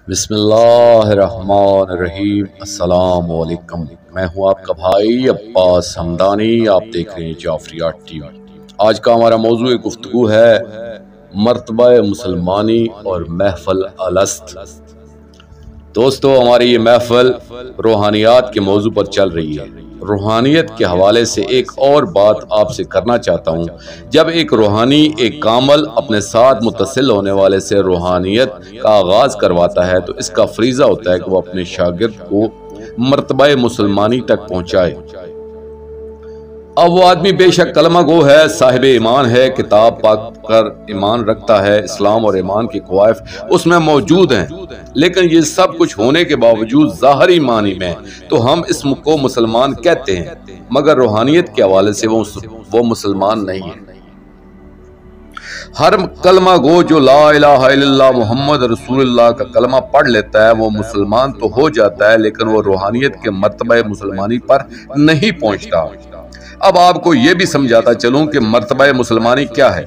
بسم اللہ الرحمن الرحیم۔ السلام علیکم، میں ہوں آپ کا بھائی عباس حمدانی، آپ دیکھ رہے ہیں جعفریات ٹی وی۔ آج کا ہمارا موضوع گفتگو ہے مرتبہ مسلمانی اور محفل الست۔ دوستو، ہماری یہ محفل روحانیات کے موضوع پر چل رہی ہے۔ روحانیت کے حوالے سے ایک اور بات آپ سے کرنا چاہتا ہوں۔ جب ایک روحانی ایک کامل اپنے ساتھ متصل ہونے والے سے روحانیت کا آغاز کرواتا ہے تو اس کا فریضہ ہوتا ہے کہ وہ اپنے شاگرد کو مرتبہ مسلمانی تک پہنچائے۔ اب وہ آدمی بے شک کلمہ گو ہے، صاحب ایمان ہے، کتاب پاک پر ایمان رکھتا ہے، اسلام اور ایمان کی قوائف اس میں موجود ہیں، لیکن یہ سب کچھ ہونے کے باوجود ظاہری معنی میں تو ہم اس کو مسلمان کہتے ہیں، مگر روحانیت کے حوالے سے وہ مسلمان نہیں ہے۔ ہر کلمہ گو جو لا الہ الا اللہ محمد رسول اللہ کا کلمہ پڑھ لیتا ہے وہ مسلمان تو ہو جاتا ہے، لیکن وہ روحانیت کے مرتبہ مسلمانی پر نہیں پہنچتا۔ اب آپ کو یہ بھی سمجھاتا چلوں کہ مرتبہ مسلمانی کیا ہے۔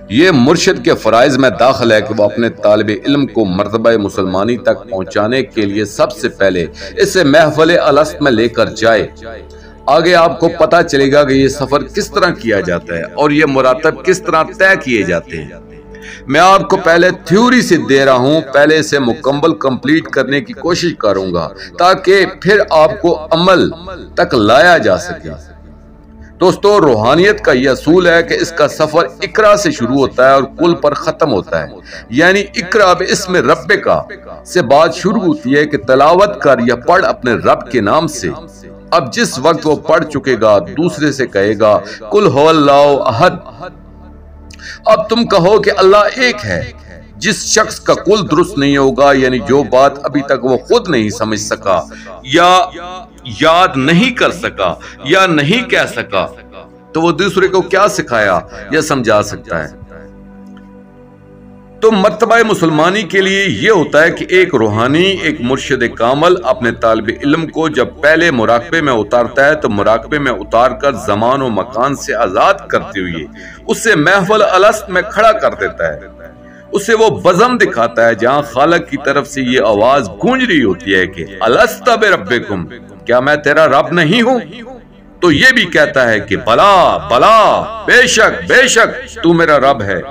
یہ مرشد کے فرائض میں داخل ہے کہ وہ اپنے طالب علم کو مرتبہ مسلمانی تک پہنچانے کے لیے سب سے پہلے اسے محفل الست میں لے کر جائے۔ آگے آپ کو پتا چلے گا کہ یہ سفر کس طرح کیا جاتا ہے اور یہ مراتب کس طرح طے کیے جاتے ہیں۔ میں آپ کو پہلے تھیوری سے دے رہا ہوں، پہلے اسے مکمل کمپلیٹ کرنے کی کوشش کروں گا تاکہ پھر آپ کو عمل تک لایا جا سکے۔ دوستو، روحانیت کا یہ اصول ہے کہ اس کا سفر اقرا سے شروع ہوتا ہے اور کل پر ختم ہوتا ہے، یعنی اقرا باسم ربک سے بات شروع ہوتی ہے کہ تلاوت کر یا پڑھ اپنے رب کے نام سے۔ اب جس وقت وہ پڑھ چکے گا دوسرے سے کہے گا قل هو اللہ احد، اب تم کہو کہ اللہ ایک ہے۔ جس شخص کا کل درست نہیں ہوگا، یعنی جو بات ابھی تک وہ خود نہیں سمجھ سکا یا یاد نہیں کر سکا یا نہیں کہہ سکا، تو وہ دوسرے کو کیا سکھایا یا سمجھا سکتا ہے۔ تو مرتبہ مسلمانی کے لیے یہ ہوتا ہے کہ ایک روحانی، ایک مرشد کامل اپنے طالب علم کو جب پہلے مراقبے میں اتارتا ہے تو مراقبے میں اتار کر زمان و مکان سے آزاد کرتے ہوئے اسے محفل الست میں کھڑا کر دیتا ہے۔ اسے وہ بزم دکھاتا ہے جہاں خالق کی طرف سے یہ آواز گونج رہی ہوتی ہے کہ الست بربکم، کیا میں تیرا رب نہیں ہوں؟ تو یہ بھی کہتا ہے کہ بلا بلا، بے شک بے شک تو میرا رب ہے۔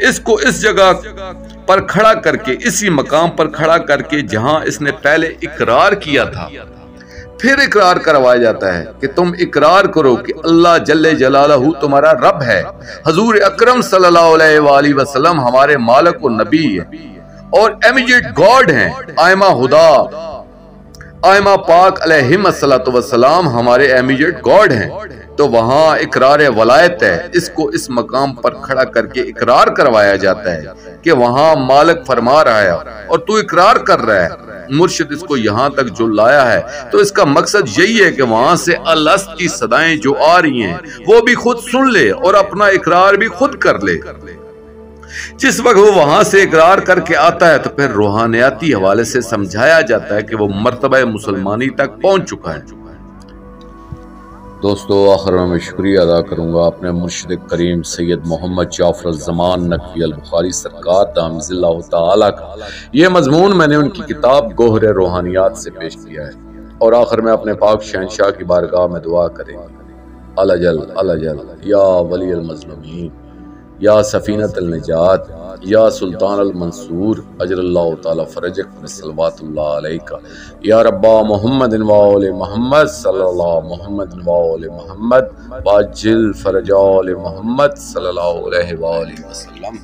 اس کو اس جگہ پر کھڑا کر کے، اسی مقام پر کھڑا کر کے جہاں اس نے پہلے اقرار کیا تھا، پھر اقرار کروایا جاتا ہے کہ تم اقرار کرو کہ اللہ جل جلالہ تمہارا رب ہے، حضور اکرم صلی اللہ علیہ وآلہ وسلم ہمارے مالک و نبی ہے اور امیجیٹ گاڈ ہیں، آئمہ خدا آئمہ پاک علیہم السلام ہمارے امیجیٹ گاڈ ہیں۔ تو وہاں اقرار ولایت ہے، اس کو اس مقام پر کھڑا کر کے اقرار کروایا جاتا ہے کہ وہاں مالک فرما رہا ہے اور تو اقرار کر رہا ہے۔ مرشد اس کو یہاں تک جو لایا ہے تو اس کا مقصد یہی ہے کہ وہاں سے الست کی صدائیں جو آ رہی ہیں وہ بھی خود سن لے اور اپنا اقرار بھی خود کر لے۔ جس وقت وہ وہاں سے اقرار کر کے آتا ہے تو پھر روحانیاتی حوالے سے سمجھایا جاتا ہے کہ وہ مرتبہ مسلمانی تک پہنچ چکا ہے۔ دوستو، آخر میں شکریہ ادا کروں گا اپنے مرشد کریم سید محمد جعفر الزمان نقوی البخاری سرکار دامضی اللہ تعالیٰ کا یہ مضمون میں نے ان کی کتاب گوہر روحانیات سے پیش کیا ہے، اور آخر میں اپنے پاک شہنشاہ کی بارگاہ میں دعا کریں الجل الجل یا ولی المظلومین، یا سفینۃ النجات، یا سلطان المنصور، اجر اللہ تعالی فرجک صلوات اللہ علیکہ، یا ربا محمد و آل محمد صلی اللہ محمد و آل محمد واجل فرج آل محمد صلی اللہ علیہ وآلہ وسلم۔